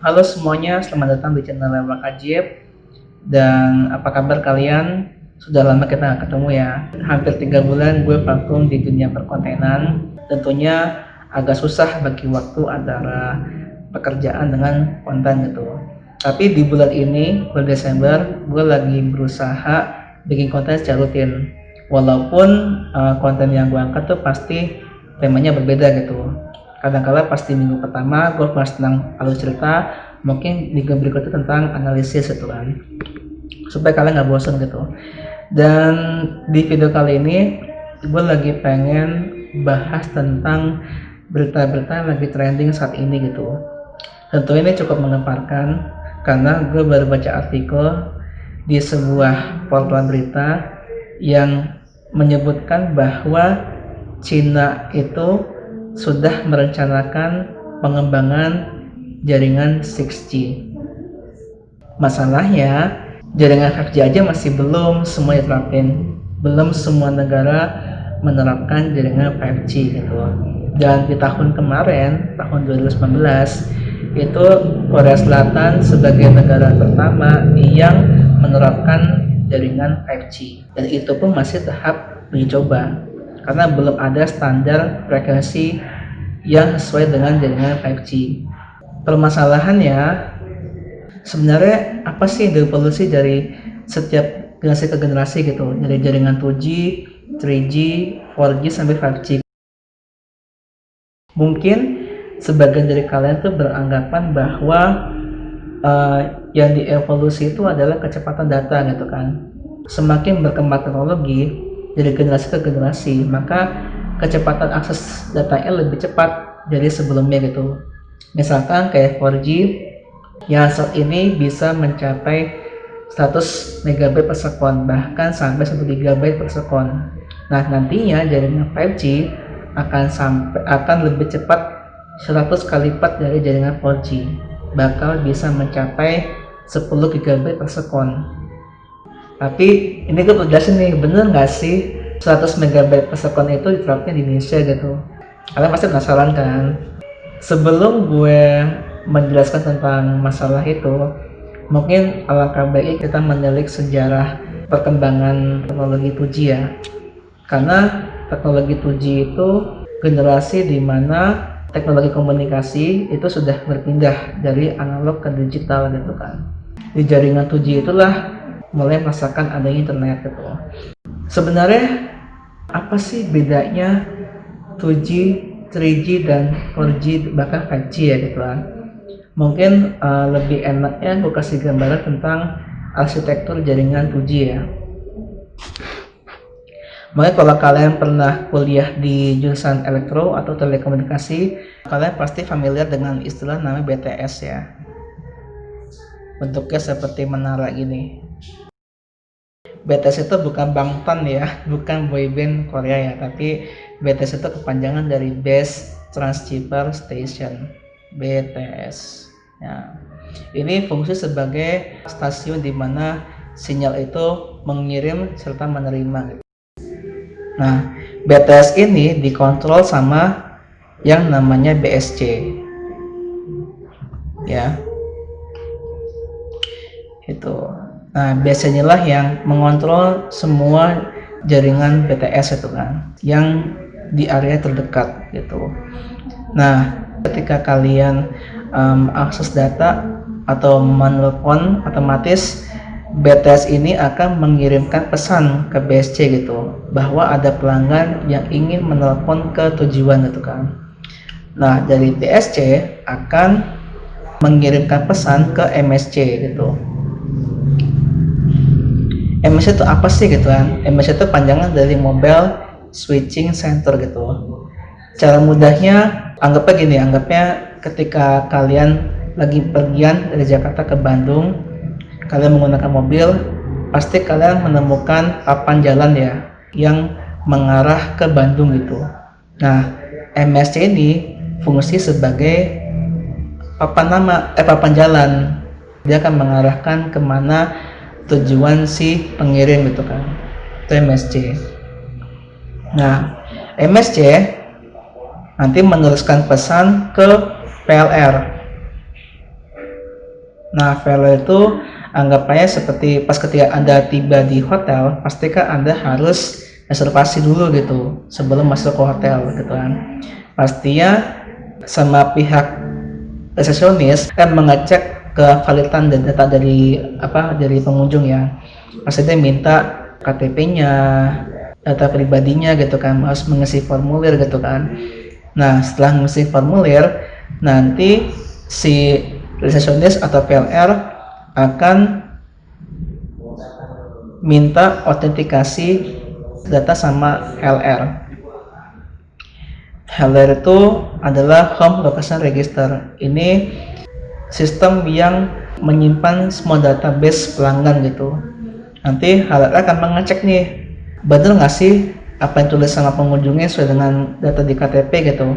Halo semuanya, selamat datang di channel Lewak Ajib. Dan apa kabar kalian? Sudah lama kita nggak ketemu ya. Hampir 3 bulan gue vakum di dunia perkontenan. Tentunya agak susah bagi waktu antara pekerjaan dengan konten gitu. Tapi di bulan ini, bulan Desember, gue lagi berusaha bikin konten secara rutin. Walaupun konten yang gue angkat tuh pasti temanya berbeda gitu. Kadang-kala pas di minggu pertama gue bahas tentang alur cerita, mungkin minggu berikutnya tentang analisis gitu kan, supaya kalian nggak bosan gitu. Dan di video kali ini gue lagi pengen bahas tentang berita-berita yang lagi trending saat ini gitu. Tentu ini cukup menggemparkan karena gue baru baca artikel di sebuah portal berita yang menyebutkan bahwa Cina itu sudah merencanakan pengembangan jaringan 6G. Masalahnya, jaringan 5G aja masih belum semua diterapin. Belum semua negara menerapkan jaringan 5G gitu. Dan di tahun kemarin, tahun 2019, itu Korea Selatan sebagai negara pertama yang menerapkan jaringan 5G. Dan itu pun masih tahap uji coba, karena belum ada standar frekuensi yang sesuai dengan jaringan 5G. Permasalahannya, sebenarnya apa sih evolusi dari setiap generasi ke generasi gitu, dari jaringan 2G, 3G, 4G sampai 5G. Mungkin sebagian dari kalian tuh beranggapan bahwa yang dievolusi itu adalah kecepatan data gitu kan. Semakin berkembang teknologi dari generasi ke generasi, maka kecepatan akses datanya lebih cepat dari sebelumnya gitu. Misalkan kayak 4G yang saat ini bisa mencapai 100 MB per sekon, bahkan sampai 1 GB per sekon. Nah, nantinya jaringan 5G akan lebih cepat 100 kali lipat dari jaringan 4G, bakal bisa mencapai 10 GB per sekon. Tapi ini gue perlu jelasin nih, bener nggak sih 100 MB per sekon itu diterapkan di Indonesia gitu? Kalian pasti penasaran kan? Sebelum gue menjelaskan tentang masalah itu, mungkin alangkah baiknya kita menilik sejarah perkembangan teknologi 2G ya. Karena teknologi 2G itu generasi di mana teknologi komunikasi itu sudah berpindah dari analog ke digital gitu kan. Di jaringan 2G itulah mulai merasakan adanya internet gitu. Sebenarnya apa sih bedanya 2G, 3G dan 4G bahkan 5G ya gitu kan. Mungkin lebih enaknya gue kasih gambaran tentang arsitektur jaringan 2G ya. Makanya kalau kalian pernah kuliah di jurusan elektro atau telekomunikasi, kalian pasti familiar dengan istilah namanya BTS ya. Bentuknya seperti menara gini. BTS itu bukan Bangtan ya, bukan boyband Korea ya, tapi BTS itu kepanjangan dari Base Transceiver Station, BTS. Ya. Ini fungsi sebagai stasiun di mana sinyal itu mengirim serta menerima. Nah, BTS ini dikontrol sama yang namanya BSC. Ya. Itu. Nah, biasanya lah yang mengontrol semua jaringan BTS itu kan, yang di area terdekat gitu. Nah, ketika kalian akses data atau menelpon, otomatis BTS ini akan mengirimkan pesan ke BSC gitu, bahwa ada pelanggan yang ingin menelpon ke tujuan gitu kan. Nah, dari BSC akan mengirimkan pesan ke MSC gitu. MSC itu apa sih gitu kan? MSC itu panjangan dari Mobile Switching Center gitu. Cara mudahnya, anggapnya ketika kalian lagi pergian dari Jakarta ke Bandung, kalian menggunakan mobil, pasti kalian menemukan papan jalan ya, yang mengarah ke Bandung gitu. Nah, MSC ini fungsi sebagai papan jalan. Dia akan mengarahkan kemana tujuan si pengirim gitu kan. Itu MSC. Nah, MSC nanti meneruskan pesan ke PLR. Nah, failure itu anggapannya seperti pas ketika Anda tiba di hotel, pastikan Anda harus reservasi dulu gitu sebelum masuk ke hotel gitu kan. Pastinya sama pihak resepsionis kan mengecek kevalidan dan data dari pengunjung ya. Pasti dia minta KTP-nya, data pribadinya gitu kan, harus mengisi formulir gitu kan. Nah, setelah mengisi formulir, nanti si resepsionis atau PLR akan minta autentikasi data sama LR. LR itu adalah Home Location Register. Ini sistem yang menyimpan semua database pelanggan gitu. Nanti LR akan mengecek nih, bener nggak sih apa yang tulis sama pengunjungnya sesuai dengan data di KTP gitu.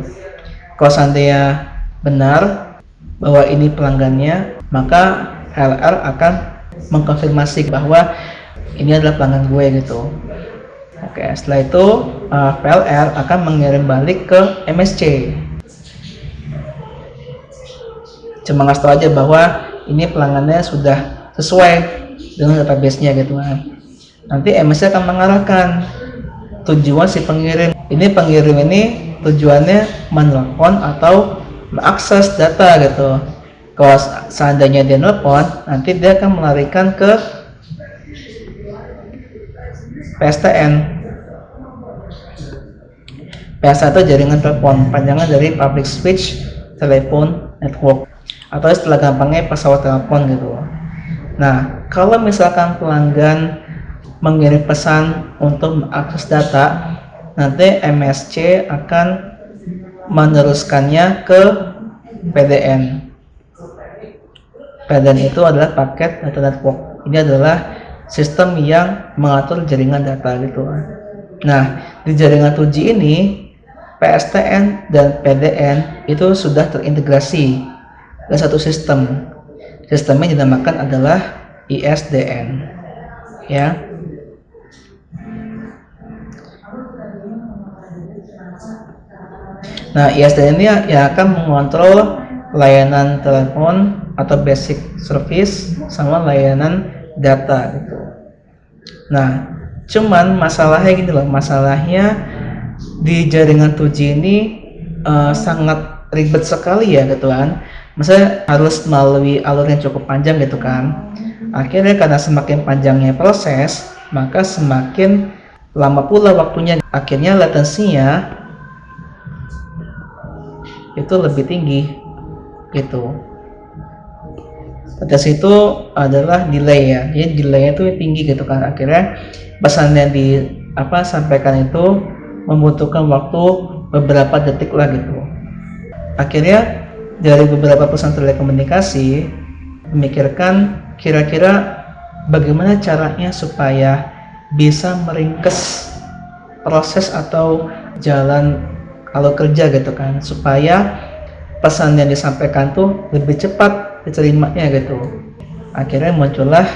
Kalau seandainya benar bahwa ini pelanggannya, maka LR akan mengkonfirmasi bahwa ini adalah pelanggan gue gitu. Oke, setelah itu PLR akan mengirim balik ke MSC. Cuma ngasih tahu aja bahwa ini pelanggannya sudah sesuai dengan database-nya gitu kan. Nanti MSC akan mengarahkan tujuan si pengirim. Ini pengirim ini tujuannya menelpon atau mengakses data gitu. Kalau seandainya dia nelpon, nanti dia akan melarikan ke PSTN. PSTN itu jaringan telepon, panjangan dari Public Switch Telephone Network, atau istilah gampangnya pesawat telepon gitu. Nah, kalau misalkan pelanggan mengirim pesan untuk mengakses data, nanti MSC akan meneruskannya ke PDN. PDN itu adalah paket data network. Ini adalah sistem yang mengatur jaringan data gitu. Nah, di jaringan 2G ini PSTN dan PDN itu sudah terintegrasi ke satu sistem. Sistemnya dinamakan adalah ISDN. Ya. Nah, ISDN ini yang akan mengontrol layanan telepon atau basic service sama layanan data gitu. Nah, cuman masalahnya gini loh, masalahnya di jaringan 2G ini sangat ribet sekali ya gitu kan. Misalnya harus melalui alur yang cukup panjang gitu kan. Akhirnya karena semakin panjangnya proses, maka semakin lama pula waktunya. Akhirnya latensinya itu lebih tinggi gitu. Latensi itu adalah delay ya. Jadi delaynya itu tinggi gitu kan. Akhirnya pesan yang sampaikan itu membutuhkan waktu beberapa detik lah gitu. Akhirnya dari beberapa perusahaan telekomunikasi memikirkan kira-kira bagaimana caranya supaya bisa meringkes proses atau jalan kalau kerja gitu kan, supaya pesan yang disampaikan tuh lebih cepat diterimanya gitu. Akhirnya muncullah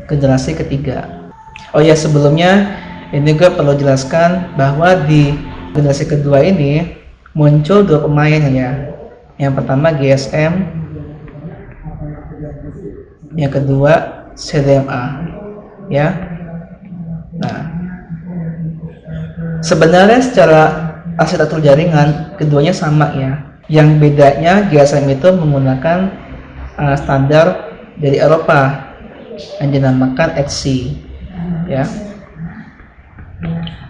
generasi ketiga. Oh ya, sebelumnya ini gue perlu jelaskan bahwa di generasi kedua ini muncul dua pemain ya. Yang pertama GSM, yang kedua CDMA ya. Nah, sebenarnya secara arsitektur jaringan keduanya sama ya. Yang bedanya GSM itu menggunakan standar dari Eropa yang dinamakan ETSI ya.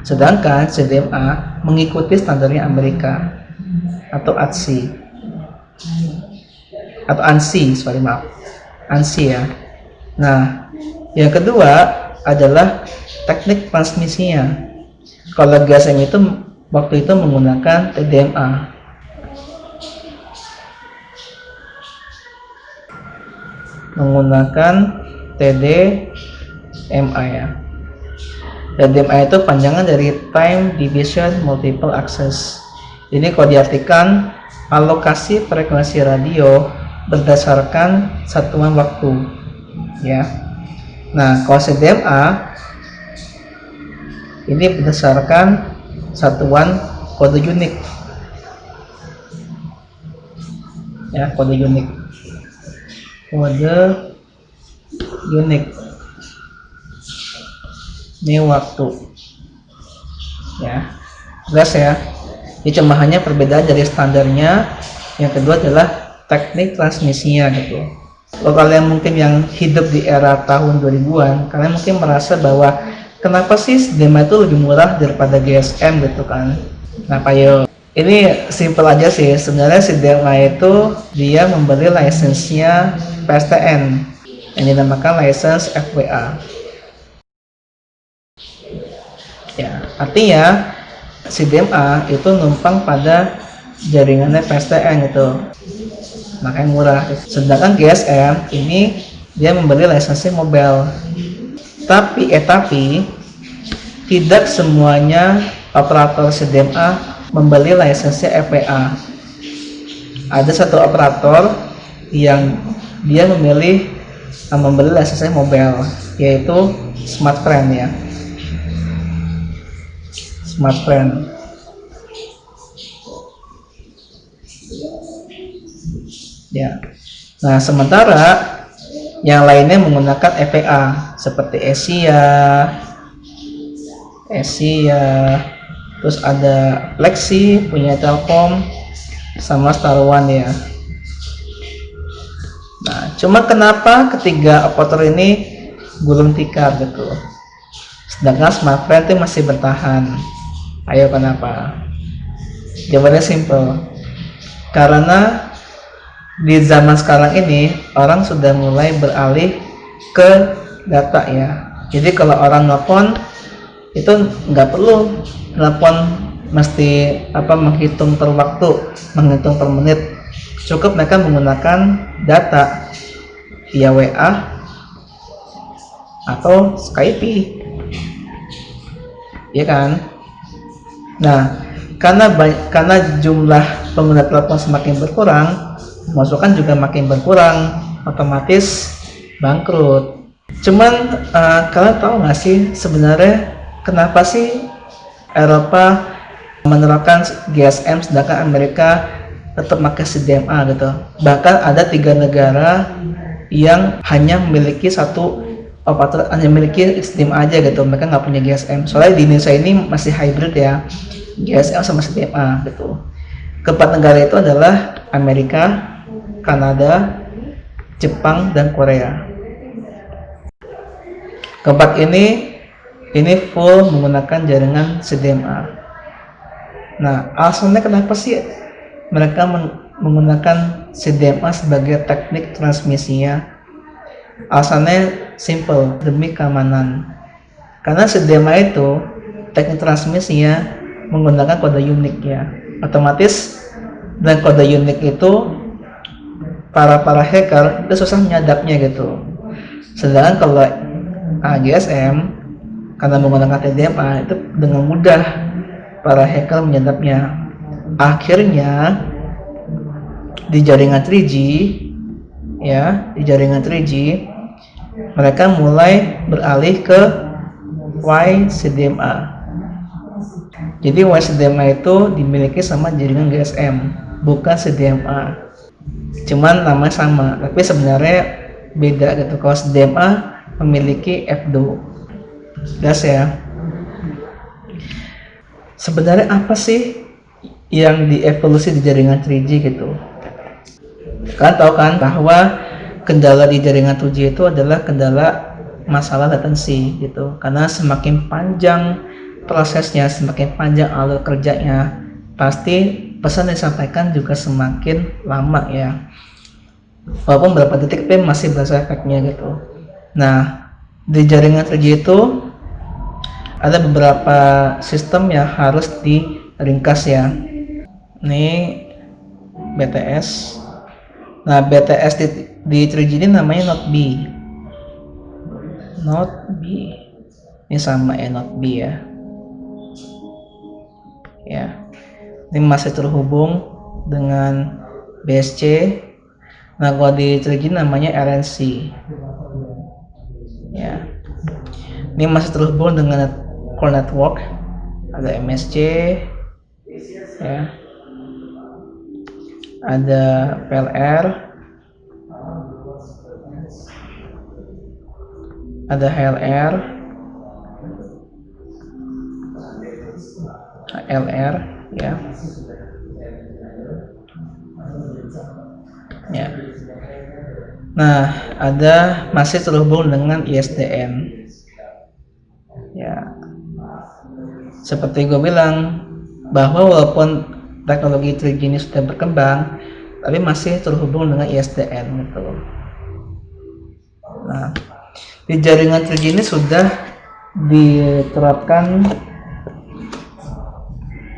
Sedangkan CDMA mengikuti standarnya Amerika atau ATSI atau ANSI, ANSI ya. Nah, yang kedua adalah teknik transmisinya. Kalau GSM itu waktu itu menggunakan TDMA. Menggunakan TDMA ya. TDMA itu panjangan dari Time Division Multiple Access. Ini kalau diartikan alokasi frekuensi radio berdasarkan satuan waktu ya. Nah, kalau CDMA ini berdasarkan satuan kode unik ya, kode unik. kode unik. Ini waktu ya, jelas ya. Ini cuma hanya perbedaan dari standarnya. Yang kedua adalah teknik transmisinya gitu. Kalau kalian mungkin yang hidup di era tahun 2000-an, kalian mungkin merasa bahwa kenapa sih SDMA itu lebih murah daripada GSM gitu kan. Kenapa yo? Ini simple aja sih. Sebenarnya SDMA itu dia membeli lisensinya PSTN yang dinamakan license FWA. Ya, artinya CDMA itu numpang pada jaringannya PSTN gitu, makanya murah. Sedangkan GSM ini dia membeli lisensi mobile. Tapi tidak semuanya operator CDMA membeli lisensi FWA. Ada satu operator yang dia membeli lisensi mobile, yaitu Smartfren ya. Smartfren. Ya. Nah, sementara yang lainnya menggunakan FWA seperti Asia, terus ada Flexi punya Telkom sama Star One ya. Nah, cuma kenapa ketiga operator ini gulung tikar gitu, sedangkan Smartfren itu masih bertahan? Ayo kenapa? Jawabannya simple, karena di zaman sekarang ini orang sudah mulai beralih ke data ya. Jadi kalau orang nelpon itu nggak perlu nelpon mesti menghitung per waktu, menghitung per menit. Cukup mereka menggunakan data via WA atau Skype, ya kan? Nah, karena jumlah pengguna telepon semakin berkurang, masukan juga makin berkurang, otomatis bangkrut. Cuman kalian tahu nggak sih sebenarnya kenapa sih Eropa menerapkan GSM sedangkan Amerika tetap pakai CDMA gitu? Bahkan ada 3 negara yang hanya memiliki satu operator, hanya memiliki CDMA aja gitu, mereka nggak punya GSM. Soalnya di Indonesia ini masih hybrid ya, GSM sama CDMA gitu. Keempat negara itu adalah Amerika, Kanada, Jepang, dan Korea. Keempat ini full menggunakan jaringan CDMA. Nah, alasannya kenapa sih mereka menggunakan CDMA sebagai teknik transmisinya? Alasannya simple, demi keamanan. Karena CDMA itu teknik transmisinya menggunakan kode unik ya. Otomatis dan kode unik itu para hacker itu susah menyadapnya gitu. Sedangkan kalau GSM karena menggunakan CDMA itu dengan mudah para hacker menyadapnya. Akhirnya di jaringan 3G ya, mereka mulai beralih ke YCDMA. Jadi YCDMA itu dimiliki sama jaringan GSM, bukan CDMA. Cuman namanya sama, tapi sebenarnya beda gitu. Kalau CDMA memiliki FDO. Jelas ya. Sebenarnya apa sih yang dievolusi di jaringan 3G gitu? Kalian tahu kan bahwa kendala di jaringan 2G itu adalah kendala masalah latensi gitu. Karena semakin panjang prosesnya, semakin panjang alur kerjanya, pasti pesan yang disampaikan juga semakin lama ya. Walaupun berapa detik tapi masih berasa efeknya gitu. Nah, di jaringan 3G itu ada beberapa sistem yang harus diringkas ya. Ini BTS. Nah, BTS di 3G ini namanya Node B. Ini sama ya, Node B ya. Ya. Ini masih terhubung dengan BSC. Nah, kalau di 3G namanya RNC. Ya. Ini masih terhubung dengan core network, ada MSC ya, ada PLR, ada HLR ya. Ya. Nah, ada masih terhubung dengan ISDN. Ya, seperti gue bilang bahwa walaupun teknologi 3G ini sudah berkembang, tapi masih terhubung dengan ISDN gitu. Nah, di jaringan 3G ini sudah diterapkan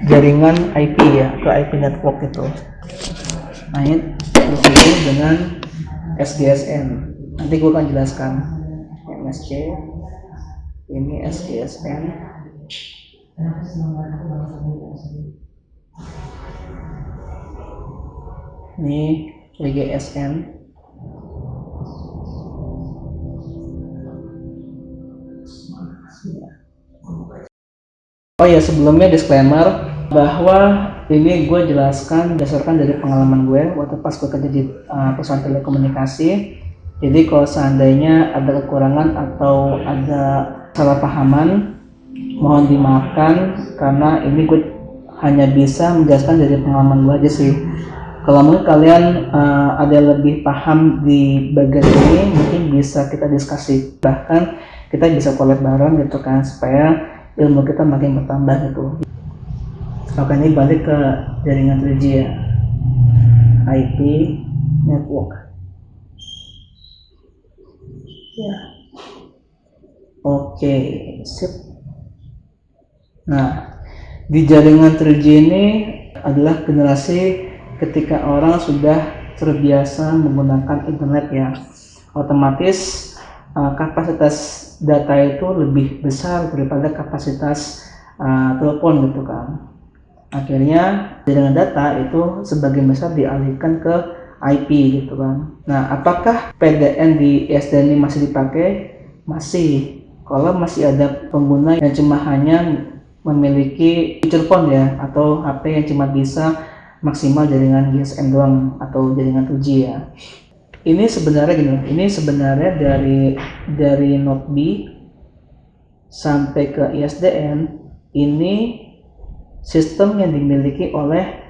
jaringan IP ya, atau IP network itu. Nah, ini terhubung dengan SGSN. Nanti gue akan jelaskan. MSC, ini SGSN. Ini WGSN. Oh ya, sebelumnya disclaimer bahwa ini gue jelaskan berdasarkan dari pengalaman gue waktu pas gue kerja di perusahaan telekomunikasi. Jadi kalau seandainya ada kekurangan atau ada salah pahaman, mohon dimaafkan karena ini gue hanya bisa menjelaskan dari pengalaman gue aja sih. Kalau mungkin kalian ada yang lebih paham di bagian ini, mungkin bisa kita diskusi, bahkan kita bisa collab bareng gitu kan, supaya ilmu kita makin bertambah gitu. Oke, ini balik ke jaringan 3G ya, IP network ya. Oke, sip. Nah, di jaringan 3G ini adalah generasi ketika orang sudah terbiasa menggunakan internet ya, otomatis kapasitas data itu lebih besar daripada kapasitas telepon gitu kan. Akhirnya jaringan data itu sebagian besar dialihkan ke IP gitu kan. Nah, apakah PDN di ISDN ini masih dipakai? Masih. Kalau masih ada pengguna yang cuma hanya memiliki feature phone ya, atau HP yang cuma bisa maksimal jaringan GSM doang atau jaringan 2G ya. Ini sebenarnya gini, ini sebenarnya dari node B sampai ke ISDN ini sistem yang dimiliki oleh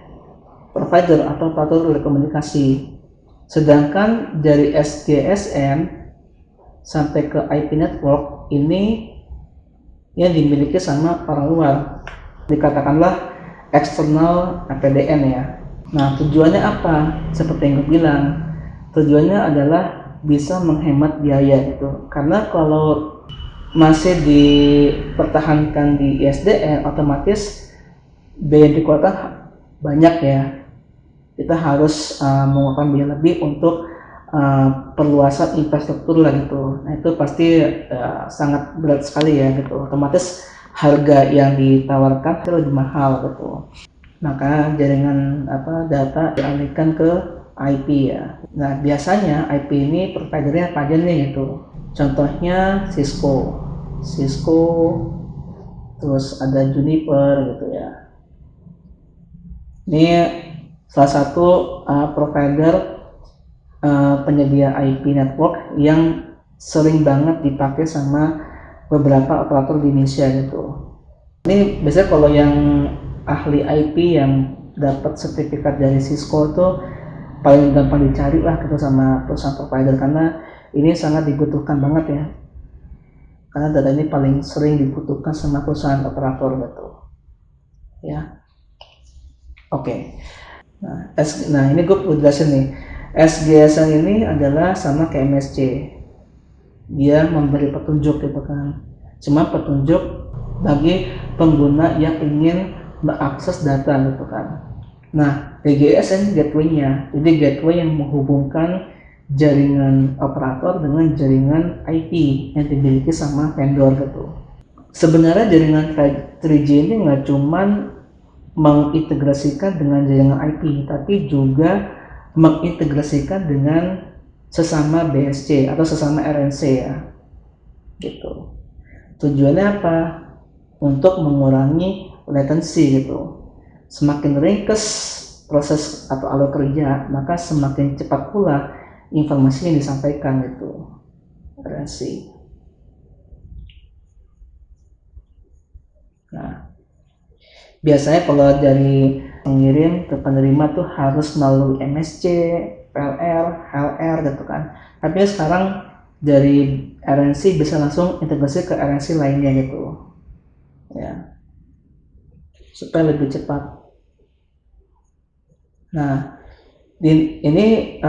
provider atau operator telekomunikasi. Sedangkan dari SGSN sampai ke IP network ini yang dimiliki sama orang luar, dikatakanlah eksternal PDN ya. Nah, tujuannya apa? Seperti yang gue bilang, tujuannya adalah bisa menghemat biaya gitu. Karena kalau masih dipertahankan di ISDN, otomatis biaya yang dikeluarkan banyak ya. Kita harus mengeluarkan biaya lebih untuk perluasan infrastruktur lah gitu. Nah, itu pasti sangat berat sekali ya gitu. Otomatis harga yang ditawarkan itu lebih mahal gitu. Maka jaringan data dialihkan ke IP ya. Nah, biasanya IP ini providernya apa aja nih gitu. Contohnya Cisco, terus ada Juniper gitu ya. Ini salah satu provider penyedia IP network yang sering banget dipakai sama beberapa operator di Indonesia gitu. Ini biasanya kalau yang ahli IP yang dapat sertifikat dari Cisco tuh paling gampang dicari lah gitu sama perusahaan provider, karena ini sangat dibutuhkan banget ya. Karena data ini paling sering dibutuhkan sama perusahaan operator gitu. Ya. Oke. Nah, ini gue perlu jelasin nih. SGSN ini adalah sama kayak MSC, dia memberi petunjuk gitu kan, cuma petunjuk bagi pengguna yang ingin mengakses data gitu kan. Nah, PGSN gateway-nya, jadi gateway yang menghubungkan jaringan operator dengan jaringan IP yang dimiliki sama vendor gitu. Sebenarnya jaringan 3G ini nggak cuman mengintegrasikan dengan jaringan IP, tapi juga mengintegrasikan dengan sesama BSC atau sesama RNC ya gitu. Tujuannya apa? Untuk mengurangi latency gitu. Semakin ringkas proses atau alur kerja, maka semakin cepat pula informasi yang disampaikan gitu. RNC. Biasanya kalau dari pengirim ke penerima tuh harus melalui MSC, PLR, HLR gitu kan. Tapi sekarang dari RNC bisa langsung integrasi ke RNC lainnya gitu. Ya, supaya lebih cepat. Nah, ini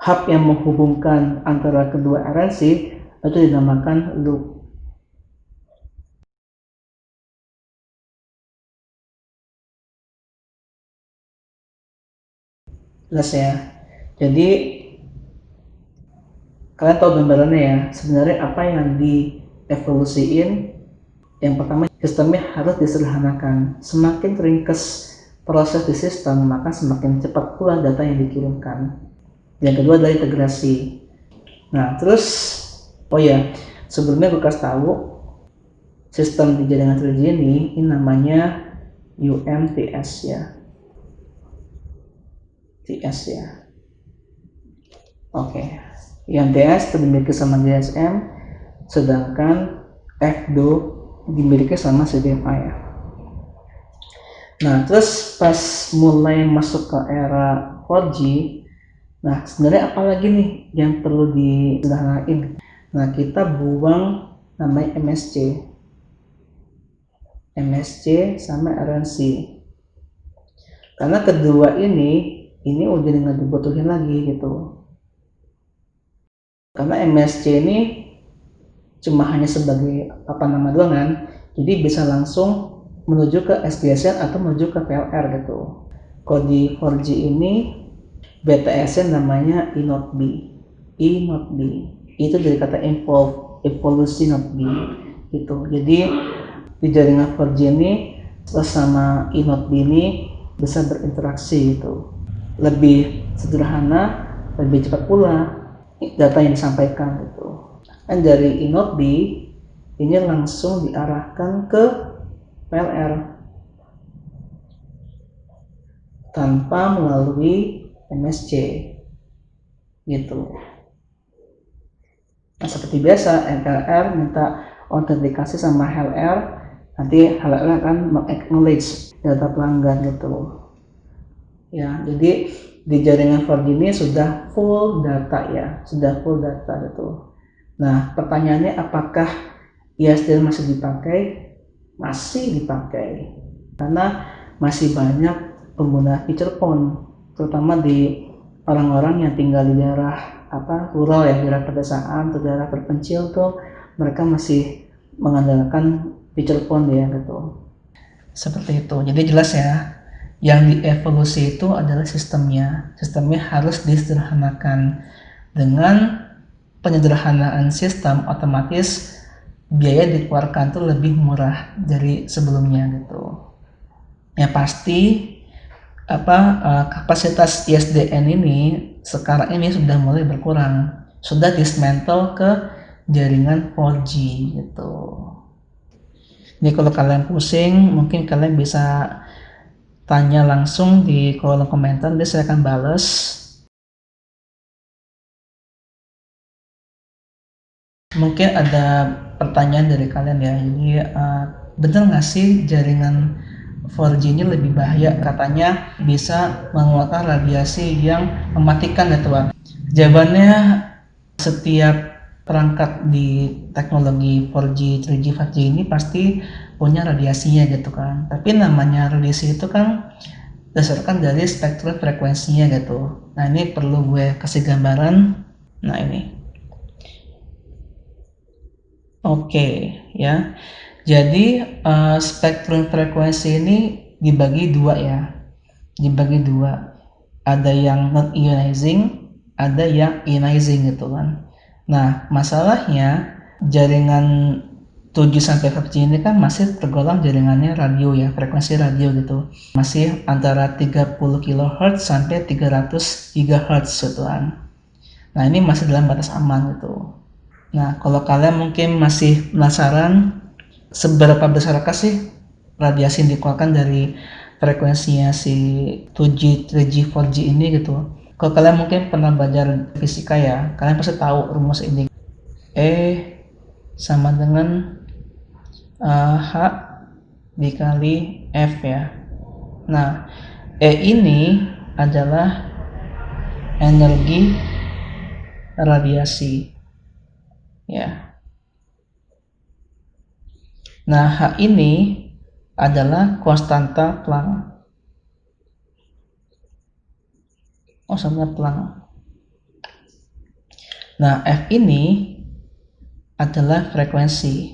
hub yang menghubungkan antara kedua RNC itu dinamakan loop. Jelas ya. Jadi kalian tahu gambarannya ya, sebenarnya apa yang dievolusiin. Yang pertama, sistemnya harus disederhanakan. Semakin ringkas proses di sistem, maka semakin cepat pula data yang dikirimkan. Yang kedua adalah integrasi. Nah, terus oh ya, sebelumnya gue kasih tahu sistem di jaringan 3G ini namanya UMTS ya. TS ya. Oke. UMTS dimiliki sama GSM, sedangkan FDO dimiliki sama CDMA ya. Nah, terus pas mulai masuk ke era 4G, nah sebenarnya apa lagi nih yang perlu disederhanain? Nah, kita buang namanya MSC sama RNC. Karena kedua ini udah nggak dibutuhin lagi gitu. Karena MSC ini cuma hanya sebagai apa nama doang kan, jadi bisa langsung menuju ke SDSN atau menuju ke PLR gitu. Kalau di 4G ini BTS namanya E-Not B. Itu dari kata evolusi not B gitu. Jadi di jaringan 4G ini sama E-Not B ini bisa berinteraksi gitu. Lebih sederhana, lebih cepat pula data yang disampaikan gitu. Dan dari E-Not B ini langsung diarahkan ke PLR tanpa melalui MSC gitu. Nah, seperti biasa PLR minta autentikasi sama HLR, nanti HLR akan meng-acknowledge data pelanggan gitu ya. Jadi di jaringan 4G ini sudah full data ya, sudah full data gitu. Nah, pertanyaannya apakah ISDN masih dipakai? Masih dipakai karena masih banyak pengguna feature phone, terutama di orang-orang yang tinggal di daerah rural ya, daerah pedesaan atau daerah terpencil tuh mereka masih mengandalkan feature phone ya gitu. Seperti itu. Jadi jelas ya, yang dievolusi itu adalah sistemnya harus disederhanakan. Dengan penyederhanaan sistem, otomatis biaya dikeluarkan tuh lebih murah dari sebelumnya gitu. Ya pasti kapasitas ISDN ini sekarang ini sudah mulai berkurang, sudah dismantle ke jaringan 4G gitu. Ini kalau kalian pusing, mungkin kalian bisa tanya langsung di kolom komentar, nanti saya akan balas. Mungkin ada pertanyaan dari kalian ya, jadi bener nggak sih jaringan 4G ini lebih bahaya? Katanya bisa mengeluarkan radiasi yang mematikan network. Jawabannya, setiap perangkat di teknologi 4G, 3G, 5G ini pasti punya radiasinya gitu kan. Tapi namanya radiasi itu kan berdasarkan dari spektrum frekuensinya gitu. Nah, ini perlu gue kasih gambaran. Nah, ini. Oke, ya. Jadi spektrum frekuensi ini dibagi dua ya. Ada yang non ionizing, ada yang ionizing gitu kan. Nah, masalahnya jaringan 7 sampai 5G ini kan masih tergolong jaringannya radio ya, frekuensi radio gitu. Masih antara 30 kHz sampai 300 GHz gitu kan. Nah, ini masih dalam batas aman gitu. Nah, kalau kalian mungkin masih penasaran seberapa besarkah sih radiasi yang dikeluarkan dari frekuensinya si 2G, 3G, 4G ini gitu. Kalau kalian mungkin pernah belajar fisika ya, kalian pasti tahu rumus ini. E sama dengan H dikali F ya. Nah, E ini adalah energi radiasi ya. Nah, H ini adalah konstanta Planck. Oh, sama Planck. Nah, F ini adalah frekuensi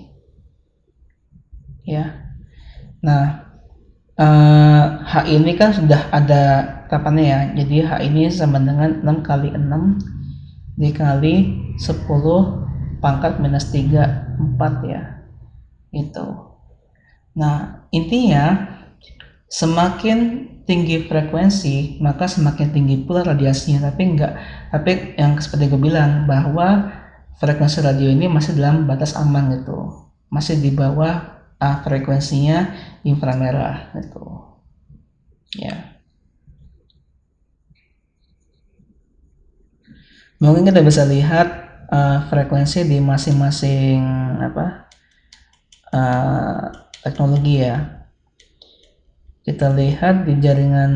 ya. Nah, H ini kan sudah ada tetapannya ya. Jadi H ini sama dengan 6 kali 6 dikali 10 pangkat minus 3, 4 ya. Itu. Nah, intinya semakin tinggi frekuensi maka semakin tinggi pula radiasinya, tapi yang seperti gue bilang bahwa frekuensi radio ini masih dalam batas aman gitu, masih di bawah frekuensinya inframerah gitu ya. Mungkin kita bisa lihat frekuensi di masing-masing teknologi ya. Kita lihat di jaringan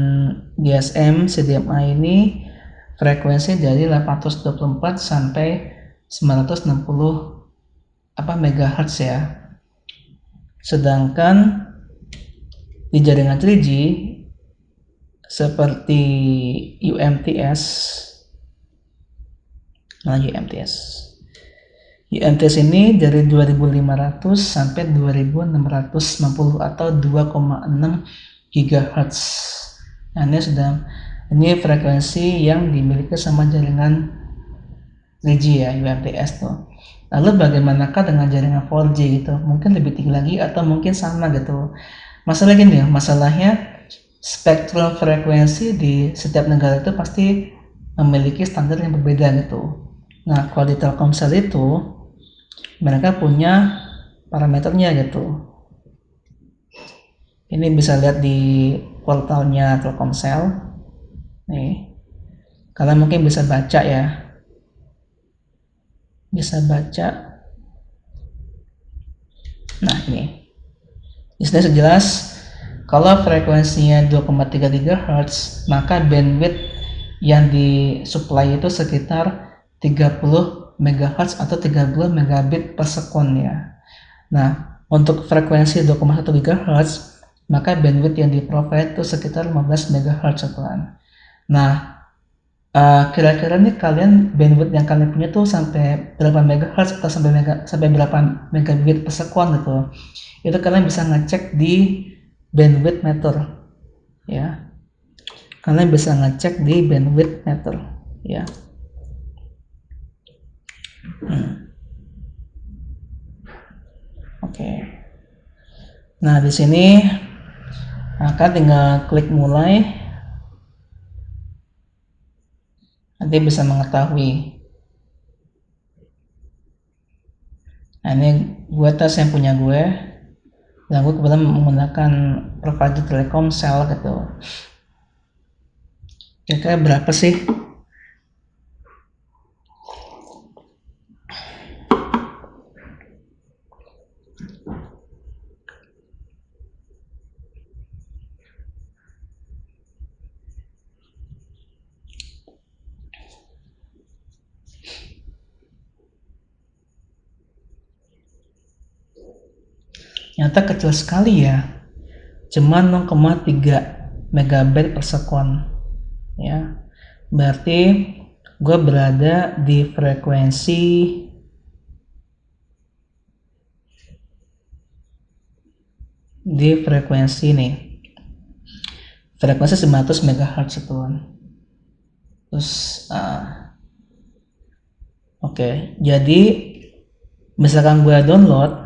GSM CDMA ini frekuensi dari 824 sampai 960 MHz ya. Sedangkan di jaringan 3G seperti UMTS, UMTS ini dari 2500 sampai 2690 atau 2,6 GHz. Nah, ini frekuensi yang dimiliki sama jaringan 3G ya, UMTS tuh. Lalu bagaimanakah dengan jaringan 4G gitu? Mungkin lebih tinggi lagi atau mungkin sama gitu. Masalah gini ya, masalahnya spektrum frekuensi di setiap negara itu pasti memiliki standar yang berbeda gitu. Nah, kalau di Telkomsel itu mereka punya parameternya gitu. Ini bisa lihat di portalnya Telkomsel. Nih, kalian mungkin bisa baca ya. Bisa baca. Nah, ini. Di sini sejelas kalau frekuensinya 2,3 GHz, maka bandwidth yang disuplai itu sekitar 30 MHz atau 30 megabit per sekon ya. Nah, untuk frekuensi 2,1 GHz, maka bandwidth yang di-provide itu sekitar 15 MHz kan. Nah, kira-kira nih kalian bandwidth yang kalian punya tuh sampai berapa MHz atau sampai berapa megabit per sekon gitu. Itu kalian bisa ngecek di bandwidth meter ya. Kalian bisa ngecek di bandwidth meter ya. Oke. Nah, di sini akan tinggal klik mulai. Nanti bisa mengetahui. Nah, ini gue tes yang punya gue. Dan gue kebetulan menggunakan provider Telkomsel gitu. Kira-kira berapa sih? Ternyata kecil sekali ya, cuma 0,3 megabit per sekon ya. Berarti gue berada di frekuensi nih, frekuensi 900 MHz itu kan. Terus oke, jadi misalkan gue download,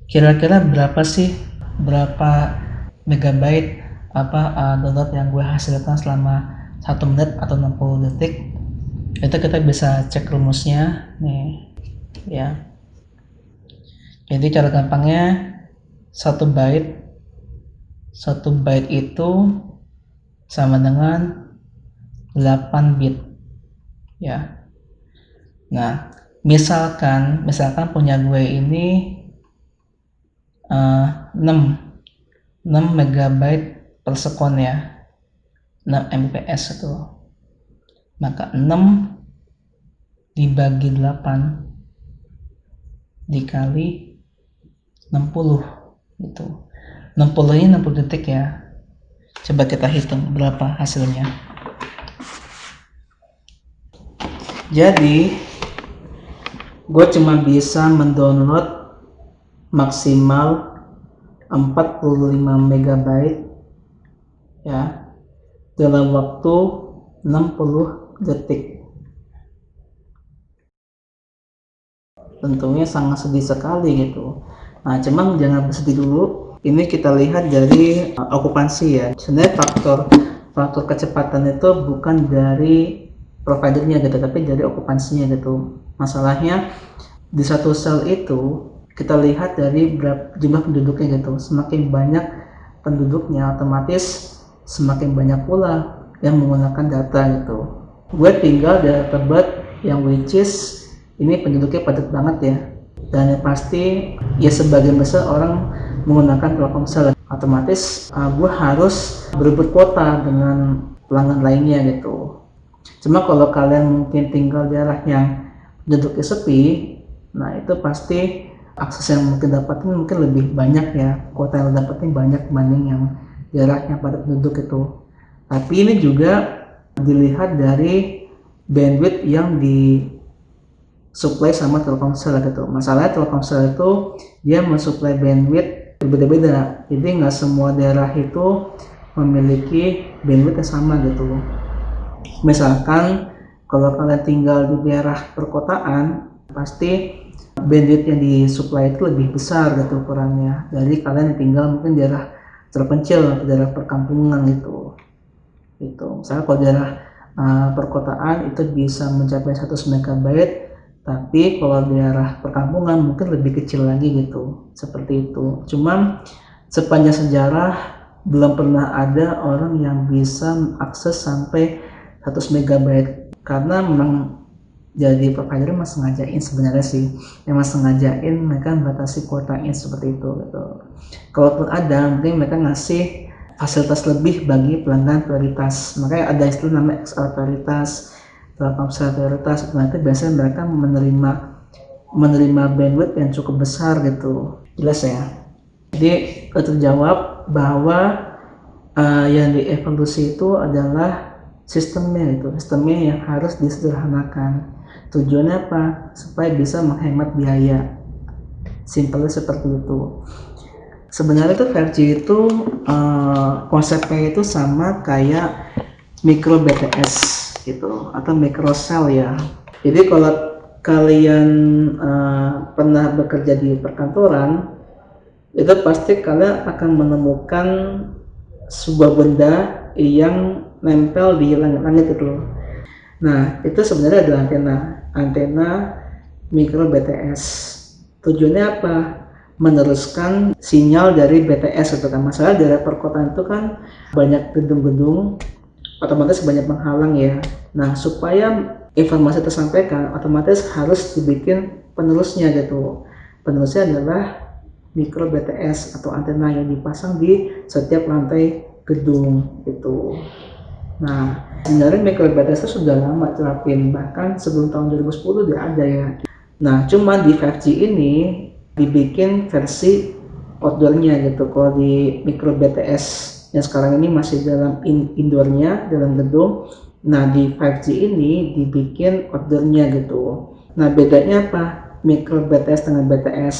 kira-kira berapa megabyte download yang gue hasilkan selama 1 menit atau 60 detik. Itu kita bisa cek rumusnya nih ya. Jadi cara gampangnya 1 byte itu sama dengan 8 bit ya. Nah, misalkan punya gue ini 6 megabyte per sekon ya, 6 mbps itu. Maka 6 dibagi 8 dikali 60 gitu. 60 ini 60 detik ya. Coba kita hitung berapa hasilnya. Jadi gue cuma bisa mendownload maksimal 45 megabyte ya dalam waktu 60 detik. Tentunya sangat sedih sekali gitu. Nah, cuman jangan bersedih dulu. Ini kita lihat dari okupansi ya. Sebenarnya faktor kecepatan itu bukan dari providernya gitu, tapi dari okupansinya gitu. Masalahnya di satu sel itu kita lihat dari jumlah penduduknya gitu. Semakin banyak penduduknya, otomatis semakin banyak pula yang menggunakan data gitu. Gue tinggal di Tebet yang which is ini penduduknya padat banget ya, dan yang pasti ya sebagian besar orang menggunakan Telkomsel, otomatis gue harus berebut kuota dengan pelanggan lainnya gitu. Cuma kalau kalian mungkin tinggal di daerah yang penduduknya sepi, nah itu pasti akses yang mungkin dapatin mungkin lebih banyak ya, kuota yang dapatin banyak dibanding yang daerah yang padat penduduk itu. Tapi ini juga dilihat dari bandwidth yang di supply sama Telkomsel gitu. Masalahnya Telkomsel itu dia mensuplai bandwidth berbeda-beda, jadi nggak semua daerah itu memiliki bandwidth yang sama gitu. Misalkan kalau kalian tinggal di daerah perkotaan, pasti bandwidth yang disuplai itu lebih besar gitu ukurannya. Jadi kalian yang tinggal mungkin daerah terpencil atau daerah perkampungan gitu. Misalnya kalau daerah perkotaan itu bisa mencapai 100 megabyte, tapi kalau daerah perkampungan mungkin lebih kecil lagi gitu, seperti itu. Cuma sepanjang sejarah belum pernah ada orang yang bisa akses sampai 100 megabyte, karena memang jadi provider emang sengajain sebenarnya sih, emang sengajain mereka membatasi kuotanya seperti itu gitu. Kalaupun ada, mungkin mereka ngasih fasilitas lebih bagi pelanggan prioritas, makanya ada istilah namanya XL prioritas, Telkomsel prioritas. Nanti biasanya mereka menerima bandwidth yang cukup besar gitu. Jelas ya. Jadi terjawab bahwa yang dievolusi itu adalah sistemnya yang harus disederhanakan. Tujuannya apa? Supaya bisa menghemat biaya. Simpelnya seperti itu. Sebenarnya itu 5G itu konsepnya itu sama kayak micro BTS gitu atau microcell ya. Jadi kalau kalian pernah bekerja di perkantoran, itu pasti kalian akan menemukan sebuah benda yang nempel di langit-langit gitu. Nah, itu sebenarnya adalah antena micro BTS. Tujuannya apa? Meneruskan sinyal dari BTS gitu kan. Masalah daerah perkotaan itu kan banyak gedung-gedung, otomatis banyak penghalang ya. Nah, supaya informasi tersampaikan, otomatis harus dibikin penerusnya gitu. Penerusnya adalah micro BTS atau antena yang dipasang di setiap lantai gedung gitu. Nah, sebenarnya micro BTS itu sudah lama terapin, bahkan sebelum tahun 2010 dia ada ya. Nah, cuma di 5G ini dibikin versi outdoornya gitu. Kalau di micro BTS yang sekarang ini masih dalam indoornya, dalam gedung. Nah, di 5G ini dibikin outdoornya gitu. Nah, bedanya apa? Micro BTS dengan BTS,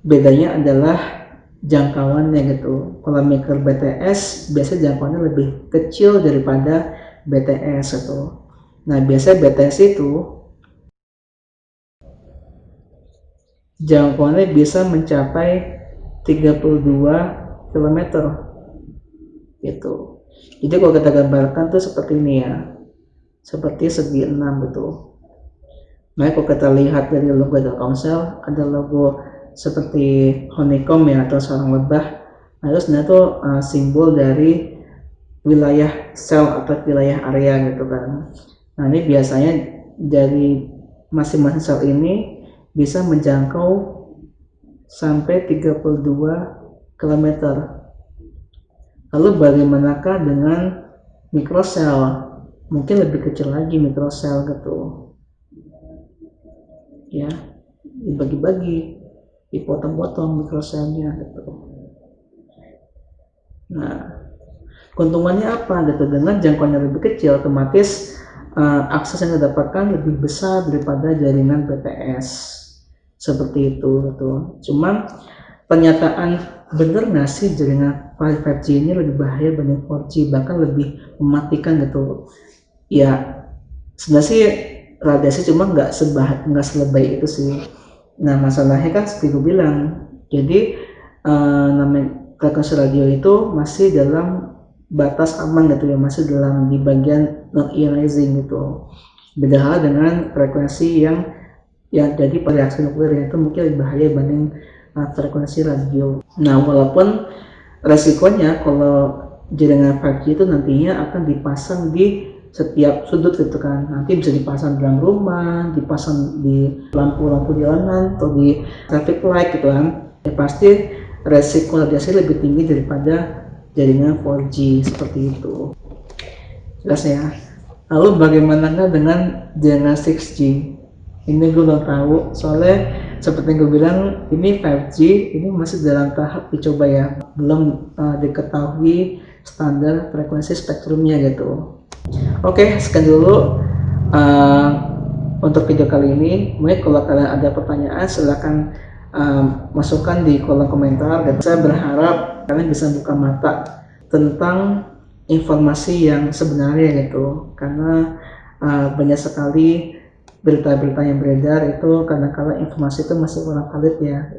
bedanya adalah jangkauannya gitu. Kalau micro BTS biasanya jangkauannya lebih kecil daripada BTS gitu. Nah, biasanya BTS itu jangkauannya bisa mencapai 32 km gitu. Jadi kalau kita gambarkan tuh seperti ini ya, seperti segi 6 gitu. Nah, kalau kita lihat dari logo Telkomsel, ada logo seperti honeycomb ya, atau sarang lebah. Nah, itu sebenarnya tuh simbol dari wilayah sel atau wilayah area gitu kan. Nah, ini biasanya dari masing-masing sel ini bisa menjangkau sampai 32 km. Lalu bagaimanakah dengan mikrosel? Mungkin lebih kecil lagi mikrosel gitu ya, dibagi-bagi, dipotong-potong mikroselnya gitu. Nah, keuntungannya apa gitu? Dengan jangkauan yang lebih kecil, otomatis akses yang didapatkan lebih besar daripada jaringan PTS seperti itu gitu. Cuman pernyataan bener nggak sih jaringan 5G ini lebih bahaya dibanding 4G, bahkan lebih mematikan gitu? Ya sebenarnya sih radiasi, cuma nggak selebay itu sih. Nah masalahnya kan seperti gue bilang, jadi namanya frekuensi radio itu masih dalam batas aman gitu ya, masih dalam di bagian non ionizing gitu. Beda hal dengan frekuensi yang jadi reaksi nuklir, itu mungkin lebih bahaya dibanding frekuensi radio. Nah walaupun resikonya kalau jaringan 5G itu nantinya akan dipasang di setiap sudut gitu kan, nanti bisa dipasang di dalam rumah, dipasang di lampu-lampu jalanan atau di traffic light gitu kan, ya pasti resiko radiasi lebih tinggi daripada jaringan 4G seperti itu. Jelas ya. Lalu bagaimana dengan jaringan 6G? Ini gue belum tahu, soalnya seperti yang gue bilang, ini 5G ini masih dalam tahap dicoba ya, belum diketahui standar frekuensi spektrumnya gitu. Oke, sekian dulu untuk video kali ini. Mungkin kalau kalian ada pertanyaan silahkan masukkan di kolom komentar, dan saya berharap kalian bisa buka mata tentang informasi yang sebenarnya gitu, karena banyak sekali berita-berita yang beredar itu kadang-kadang informasi itu masih kurang valid ya.